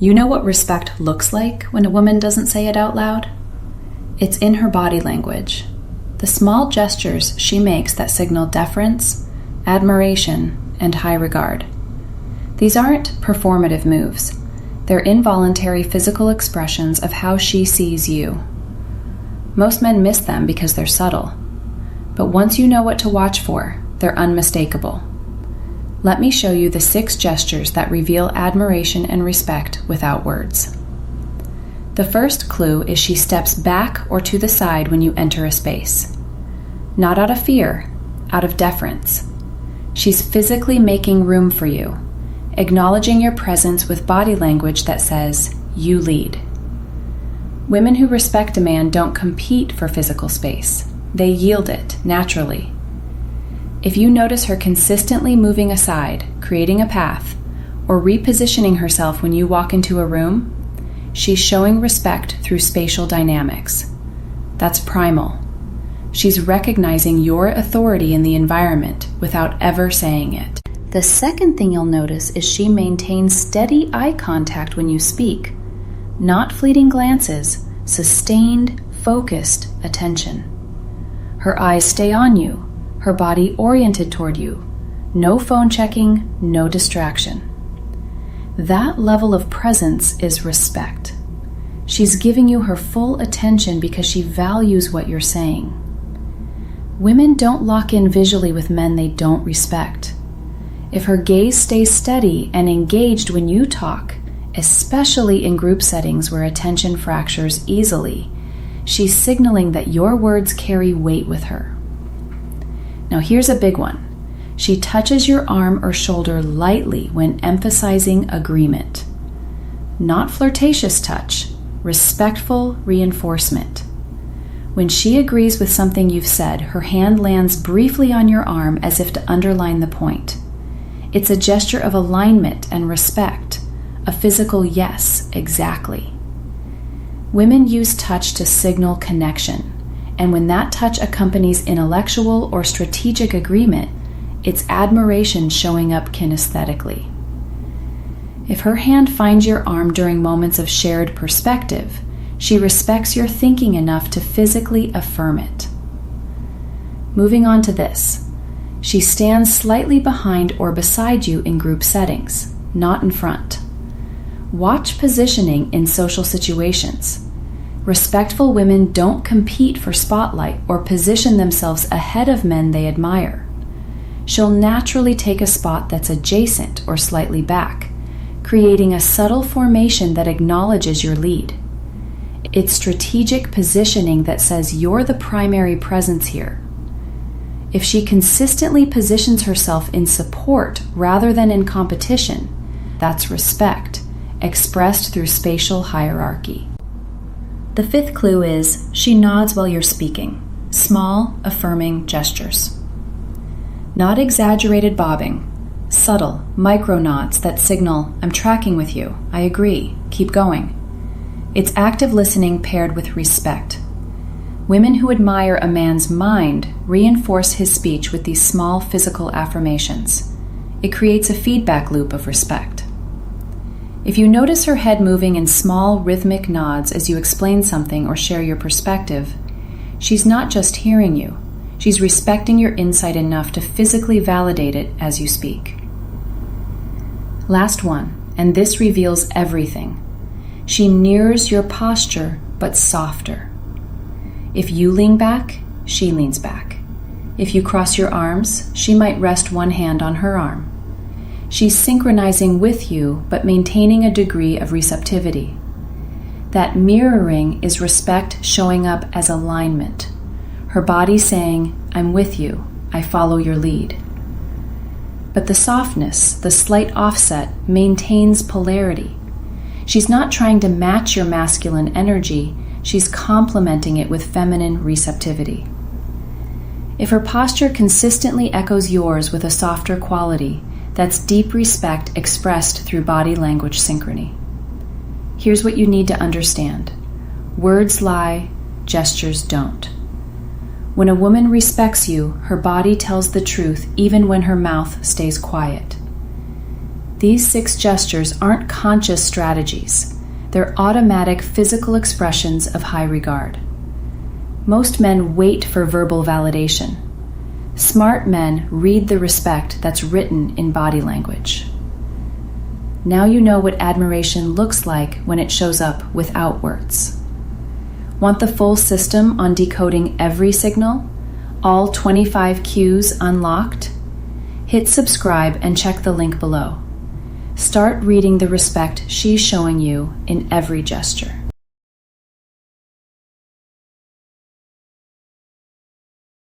You know what respect looks like when a woman doesn't say it out loud? It's in her body language. The small gestures she makes that signal deference, admiration, and high regard. These aren't performative moves. They're involuntary physical expressions of how she sees you. Most men miss them because they're subtle. But once you know what to watch for, they're unmistakable. Let me show you the 6 gestures that reveal admiration and respect without words. The first clue is she steps back or to the side when you enter a space. Not out of fear, out of deference. She's physically making room for you, acknowledging your presence with body language that says, "You lead." Women who respect a man don't compete for physical space. They yield it naturally. If you notice her consistently moving aside, creating a path, or repositioning herself when you walk into a room, she's showing respect through spatial dynamics. That's primal. She's recognizing your authority in the environment without ever saying it. The second thing you'll notice is she maintains steady eye contact when you speak. Not fleeting glances, sustained, focused attention. Her eyes stay on you, her body oriented toward you. No phone checking, no distraction. That level of presence is respect. She's giving you her full attention because she values what you're saying. Women don't lock in visually with men they don't respect. If her gaze stays steady and engaged when you talk, especially in group settings where attention fractures easily, she's signaling that your words carry weight with her. Now here's a big one. She touches your arm or shoulder lightly when emphasizing agreement. Not flirtatious touch, respectful reinforcement. When she agrees with something you've said, her hand lands briefly on your arm as if to underline the point. It's a gesture of alignment and respect, a physical yes, exactly. Women use touch to signal connection, and when that touch accompanies intellectual or strategic agreement, it's admiration showing up kinesthetically. If her hand finds your arm during moments of shared perspective, she respects your thinking enough to physically affirm it. Moving on to this. She stands slightly behind or beside you in group settings, not in front. Watch positioning in social situations. Respectful women don't compete for spotlight or position themselves ahead of men they admire. She'll naturally take a spot that's adjacent or slightly back, creating a subtle formation that acknowledges your lead. It's strategic positioning that says you're the primary presence here. If she consistently positions herself in support rather than in competition, that's respect, expressed through spatial hierarchy. The 5th clue is she nods while you're speaking. Small, affirming gestures. Not exaggerated bobbing. Subtle, micro nods that signal, I'm tracking with you, I agree, keep going. It's active listening paired with respect. Women who admire a man's mind reinforce his speech with these small physical affirmations. It creates a feedback loop of respect. If you notice her head moving in small rhythmic nods as you explain something or share your perspective, she's not just hearing you, she's respecting your insight enough to physically validate it as you speak. Last one, and this reveals everything. She mirrors your posture, but softer. If you lean back, she leans back. If you cross your arms, she might rest one hand on her arm. She's synchronizing with you, but maintaining a degree of receptivity. That mirroring is respect showing up as alignment. Her body saying, I'm with you, I follow your lead. But the softness, the slight offset, maintains polarity. She's not trying to match your masculine energy, she's complementing it with feminine receptivity. If her posture consistently echoes yours with a softer quality, that's deep respect expressed through body language synchrony. Here's what you need to understand. Words lie, gestures don't. When a woman respects you, her body tells the truth even when her mouth stays quiet. These 6 gestures aren't conscious strategies. They're automatic physical expressions of high regard. Most men wait for verbal validation. Smart men read the respect that's written in body language. Now you know what admiration looks like when it shows up without words. Want the full system on decoding every signal? All 25 cues unlocked? Hit subscribe and check the link below. Start reading the respect she's showing you in every gesture.